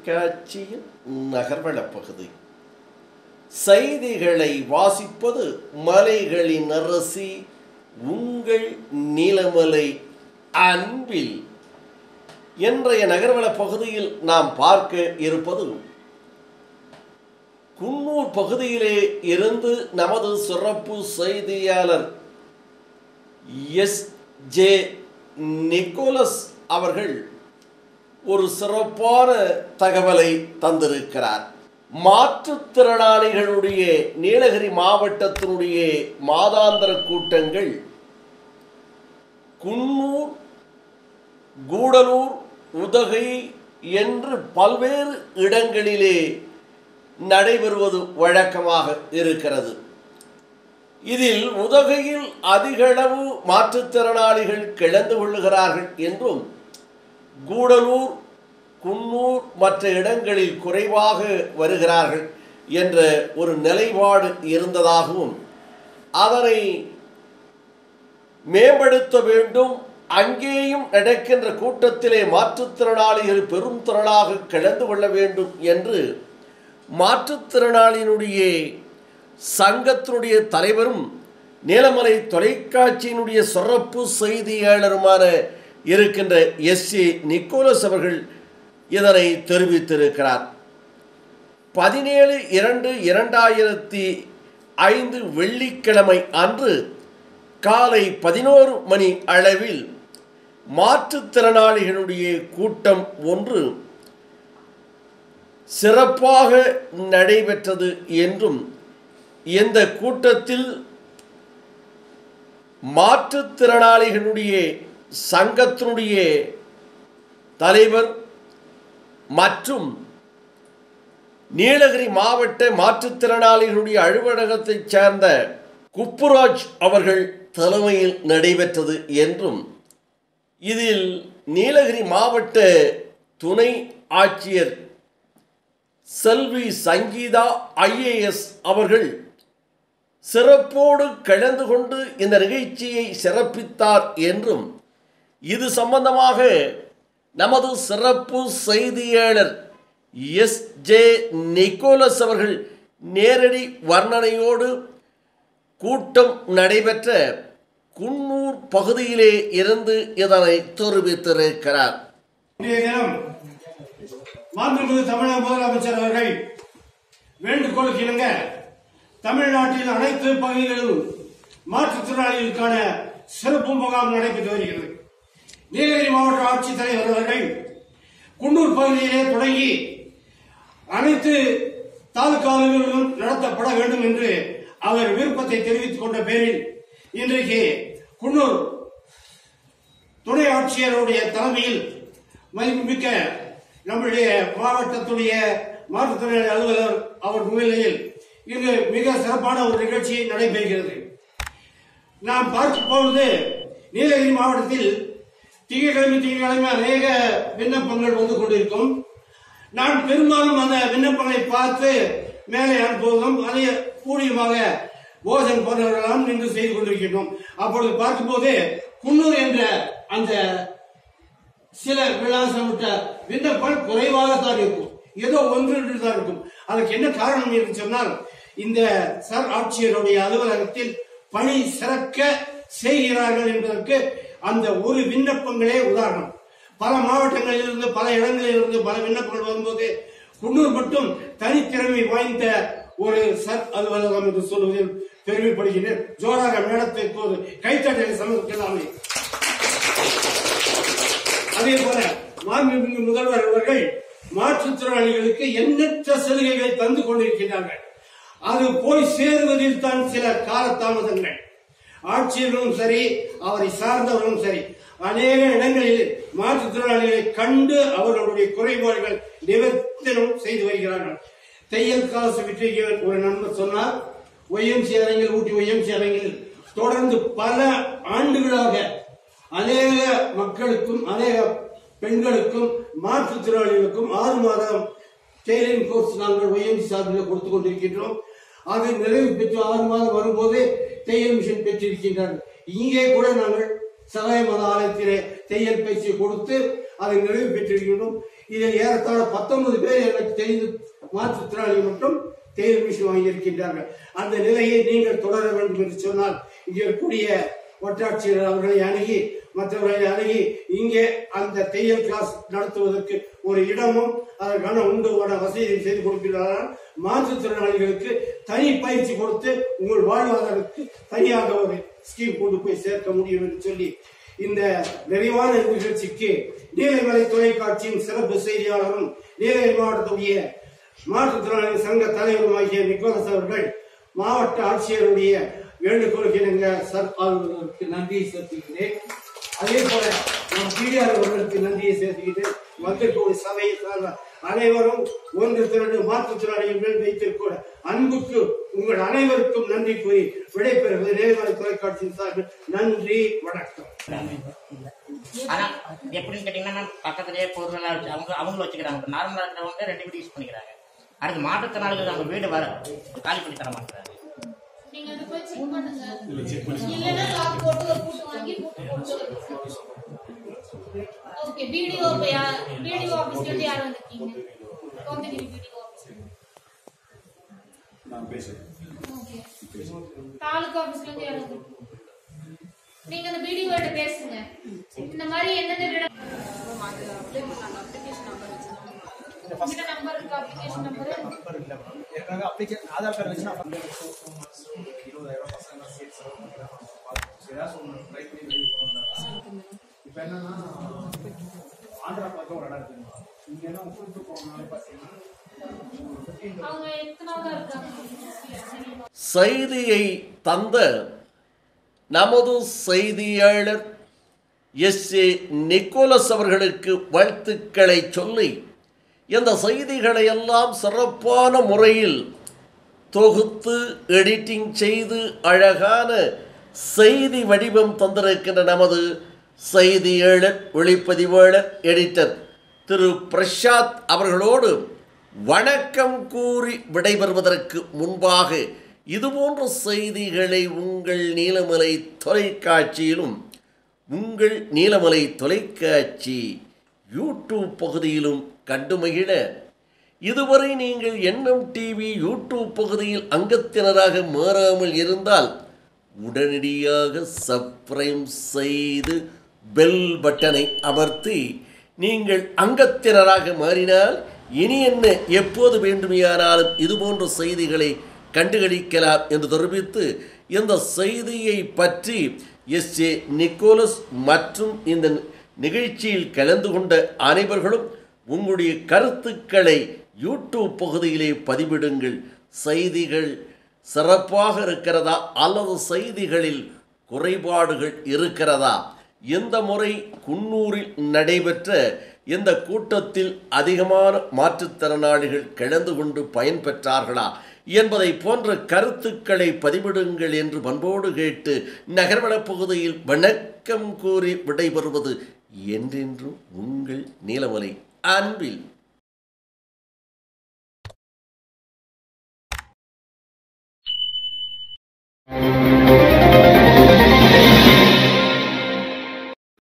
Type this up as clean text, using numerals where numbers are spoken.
தொலைக்காட்சியின் நகர்வள பகுதி. செய்திகளை வாசிப்பது மலைகளின் அரசி உங்கள் நீலமலை அன்பில். இன்றைய நகர்வள பகுதியில் நாம் பார்க்க இருப்பது குன்னூர் பகுதியிலே இருந்து நமது சிறப்பு செய்தியாளர் எஸ்.ஜே. நிக்கோலஸ் அவர்கள் ஒரு சிறப்பான தகவலை தந்திருக்கிறார். மாற்றுத்திறனாளிகளுடைய நீலகிரி மாவட்டத்தினுடைய மாதாந்திர கூட்டங்கள் குன்னூர், கூடலூர், உதகை என்று பல்வேறு இடங்களிலே நடைபெறுவது வழக்கமாக இருக்கிறது. இதில் உதகையில் அதிகளவு மாற்றுத்திறனாளிகள் கலந்து கொள்ளுகிறார்கள் என்றும், கூடலூர், குன்னூர் மற்ற இடங்களில் குறைவாக வருகிறார்கள் என்ற ஒரு நிலைப்பாடு இருந்ததாகவும், அதனை மேம்படுத்த வேண்டும், அங்கேயும் நடக்கின்ற கூட்டத்திலே மாற்றுத்திறனாளிகள் பெரும் திரளாக கலந்து கொள்ள வேண்டும் என்று மாற்றுத்திறனாளியினுடைய சங்கத்தினுடைய தலைவரும் நீலமலை தொலைக்காட்சியினுடைய சிறப்பு செய்தியாளருமான இருக்கின்ற எஸ்.ஜே. நிக்கோலஸ் அவர்கள் இதனை தெரிவித்திருக்கிறார். 17/2/2005 வெள்ளிக்கிழமை அன்று காலை 11 மணி அளவில் மாற்றுத்திறனாளிகளுடைய கூட்டம் ஒன்று சிறப்பாக நடைபெற்றது என்றும், இந்த கூட்டத்தில் மாற்றுத்திறனாளிகளுடைய சங்கத்தினுடைய தலைவர் மற்றும் நீலகிரி மாவட்ட மாற்றுத்திறனாளிகளுடைய அலுவலகத்தைச் சேர்ந்த குப்புராஜ் அவர்கள் தலைமையில் நடைபெற்றது என்றும், இதில் நீலகிரி மாவட்ட துணை ஆட்சியர் செல்வி சங்கீதா ஐஏஎஸ் அவர்கள் சிறப்போடு கலந்து கொண்டு இந்த நிகழ்ச்சியை சிறப்பித்தார் என்றும், இது சம்பந்தமாக நமது சிறப்பு செய்தியாளர் எஸ்.ஜே. நிக்கோலஸ் அவர்கள் நேரடி வர்ணனையோடு கூட்டம் நடைபெற்ற குன்னூர் பகுதியிலே இருந்து இதனை தெரிவித்திருக்கிறார். மாண்புமிகு தமிழக முதலமைச்சர் அவர்கள் வேண்டுகோளுக்கு இணங்க தமிழ்நாட்டில் அனைத்து பகுதிகளிலும் மாற்றுத்திறனாளிகளுக்கான சிறப்பு முகாம் நடைபெற்று வருகிறது. நீலகிரி மாவட்ட ஆட்சித்தலைவர் அவர்கள் குன்னூர் பகுதியிலே தொடங்கி அனைத்து தாலுகாவிலும் நடத்தப்பட வேண்டும் என்று அவர் விருப்பத்தை தெரிவித்துக் கொண்ட பேரில் இன்றைக்கு குன்னூர் துணை ஆட்சியருடைய தலைமையில் மதிப்புமிக்க நம்முடைய மாவட்டத்துடைய மாற்றுத்திறனாளி அலுவலர் அவர் முன்னிலையில் இங்கு மிக சிறப்பான ஒரு நிகழ்ச்சி நடைபெறுகிறது. நாம் பார்க்க போவது நீலகிரி மாவட்டத்தில் திங்கட்கிழமை அநேக விண்ணப்பங்கள் வந்து கொண்டிருக்கும். நான் பெரும்பாலும் அந்த விண்ணப்பங்களை பார்த்து மேலே அனுப்புவதும் அதை ஊழியமாக போஜன் போன்றவர்களாம் நின்று செய்து கொண்டிருக்கின்றோம். அப்பொழுது பார்க்கும்போது குன்னூர் என்ற அந்த சில விளாசமிட்ட விண்ணப்பங்கள் குறைவாகத்தான் இருக்கும், ஏதோ ஒன்று தான் இருக்கும். அதற்கு என்ன காரணம் என்று சொன்னால், இந்த சர் ஆட்சியருடைய அலுவலகத்தில் பணி சிறக்க செய்கிறார்கள் என்பதற்கு அந்த ஒரு விண்ணப்பங்களே உதாரணம். பல மாவட்டங்களில் இருந்து பல இடங்களில் இருந்து பல விண்ணப்பங்கள் வரும்போது குன்னூர் மட்டும் தனித்திறமை வாய்ந்த ஒரு சர் அலுவலகம் என்று சொல்வதில் பெருமைப்படுகிறேன். ஜோராக மேடத்தை இப்போது கைத்தட்டலை சமர்ப்பிக்கலாமே. அதே போல மாண்புமிகு முதல்வர் அவர்கள் மாற்றுத்திறனாளிகளுக்கு எண்ணற்ற சலுகைகளை தந்து கொண்டிருக்கிறார்கள். அது போய் சேருவதில் தான் சில காலதாமதங்கள். ஆட்சியர்களும் சரி, அவரை சார்ந்தவர்களும் சரி, அநேக இடங்களில் மாற்றுத்திறனாளிகளை கண்டு அவர்களுடைய குறைபாடுகள் நிவர்த்தனம் செய்து வருகிறார்கள். தையல் காசு விற்றைக்கு ஒரு நண்பர் சொன்னார், ஒய்எம்சி அரங்கில், ஊட்டி ஒய்எம்சி அரங்கில் தொடர்ந்து பல ஆண்டுகளாக அநேக மக்களுக்கும் அநேக பெண்களுக்கும் மாற்றுத்திறனாளிகளுக்கும் 6 மாதம் டெய்லரிங் கோர்ஸ் நாங்கள் ஒய்எம்சி சார்பில் கொடுத்துக் கொண்டிருக்கின்றோம். அது நிறைவு பெற்று 6 மாதம் வரும்போது தையல் மிஷின் பெற்றிருக்கின்றார்கள். இங்கே கூட நாங்கள் சகாய மத ஆலயத்திலே தையல் பயிற்சி கொடுத்து அதை நிறைவு பெற்றிருக்கின்றோம். இதில் ஏறத்தாழ 19 பேர் எனக்கு தெரிந்து மாற்றுத்திறனாளிகள் மட்டும் தையல் மிஷின் வாங்கியிருக்கின்றார்கள். அந்த நிலையை நீங்கள் தொடர வேண்டும் என்று சொன்னால் இங்கே இருக்கக்கூடிய வட்டாட்சியர் அவர்களை அணுகி மற்றவர்களை அணுகி இங்கே அந்த தையல் கிளாஸ் நடத்துவதற்கு ஒரு இடமும் அதற்கான உண்டு வசதியை செய்து கொடுக்கிறார்கள். மாற்றுத்திறனாளிகளுக்கு தனி பயிற்சி கொடுத்து உங்கள் வாழ்வாதாரத்துக்கு தனியாக ஒரு ஸ்கீம் கொண்டு போய் சேர்க்க முடியும் என்று சொல்லி இந்த நிறைவான நிகழ்ச்சிக்கு நீலமலை தொலைக்காட்சியின் சிறப்பு செய்தியாளரும் நீலகிரி மாவட்டத்துடைய மாற்றுத்திறனாளி சங்க தலைவருமாகிய நிக்கோலஸ் அவர்கள் மாவட்ட ஆட்சியருடைய வேண்டுகோளுக்கு சார் அவர்களுக்கு நன்றியை செலுத்துகிறேன். அதே போல நம் பிடிஆர் அவர்களுக்கு நன்றியை செலுத்துகிறேன். வந்திருக்கக்கூடிய சபையை சார்ந்த அனைவரும் ஒன்று திரண்டு மாற்றுத்திறனாளிகள் வைத்திருக்கூட அன்புக்கு உங்கள் அனைவருக்கும் நன்றி கூறி விடைபெறுவது நீலமலை தொலைக்காட்சியின் சார்பில் நன்றி, வணக்கம். ஆனா எப்படின்னு கேட்டீங்கன்னா பக்கத்திலேயே பொருளெல்லாம் வச்சு அவங்களும் வச்சுக்கிறாங்க. நார்மலா இருக்கிறவங்க 2 வீடு யூஸ் பண்ணிக்கிறாங்க. அடுத்து மாற்றுத்திறனாளிகள் அவங்க வீடு வர காலி பண்ணி தர மாட்டாங்க. நீங்க அது போய் செக் பண்ணுங்க. இல்லனா லாக் போட்டு ஒரு பூட்டு வாங்கி பூட்டு ஓகே. வீடியோ ஆபீஸ்ல இருந்து யார் வந்திருக்கீங்க? கோத்தகிரி வீடியோ ஆபீஸ்ல நான் பேசுறேன். ஓகே. தாலுகா ஆபீஸ்ல இருந்து யார் வந்திருக்கீங்க? நீங்க அந்த வீடியோட்ட பேசுங்க. இந்த மாதிரி என்னென்ன அப்ளிகேஷன் நம்பர் இருக்கு. அப்ளிகேஷன் நம்பர் இல்ல ஏற்கனவே அப்ளிகேஷன் ஆதார் கார்டு வச்சுனா 20,000 பசங்க சேர்த்து ஏதாவது ஒன்று ட்ரை பண்ணி வெளியே போகணும். இப்போ என்னன்னா ஆந்திரா பக்கம் ஒரு இடம் இருக்குங்க. இங்க என்ன கூப்பிட்டு போனாலே பார்த்தீங்கன்னா அவங்க எத்தனாவதா இருக்காங்க. செய்தியை தந்த நமது செய்தியாளர் எஸ்.ஏ. நிக்கோலஸ் அவர்களுக்கு வாழ்த்துக்களை சொல்லி இந்த செய்திகளை எல்லாம் சிறப்பான முறையில் தொகுத்து எடிட்டிங் செய்து அழகான செய்தி வடிவம் தந்திருக்கின்ற நமது செய்தியாளர் ஒளிப்பதிவாளர் எடிட்டர் திரு பிரசாத் அவர்களோடு வணக்கம் கூறி விடைபெறுவதற்கு முன்பாக இதுபோன்ற செய்திகளை உங்கள் நீலமலை தொலைக்காட்சியிலும் உங்கள் நீலமலை தொலைக்காட்சி யூடியூப் பகுதியிலும் கண்டு மகிழ இதுவரை நீங்கள் என்எம் டிவி யூடியூப் பகுதியில் அங்கத்தினராக மாறாமல் இருந்தால் உடனடியாக சப்ஸ்கிரைப் செய்து பெல் பட்டனை அமர்த்தி நீங்கள் அங்கத்தினராக மாறினால் இனி என்ன எப்போது வேண்டுமையானாலும் இதுபோன்ற செய்திகளை கண்டுகளிக்கலாம் என்று தெரிவித்து இந்த செய்தியை பற்றி எஸ்.ஏ. நிக்கோலஸ் மற்றும் இந்த நிகழ்ச்சியில் கலந்து கொண்ட அனைவர்களும் உங்களுடைய கருத்துக்களை யூடியூப் பகுதியிலே பதிவிடுங்கள். செய்திகள் சிறப்பாக இருக்கிறதா அல்லது செய்திகளில் குறைபாடுகள் இருக்கிறதா? இந்த முறை குன்னூரில் நடைபெற்ற இந்த கூட்டத்தில் அதிகமான மாற்றுத்திறனாளிகள் கலந்து கொண்டு பயன்பெற்றார்களா என்பதை போன்ற கருத்துக்களை பதிவிடுங்கள் என்று பண்போடு கேட்டு நகர்வளப் பகுதியில் வணக்கம் கூறி விடைபெறுவது என்றென்றும் உங்கள் நீலமலை அன்பில்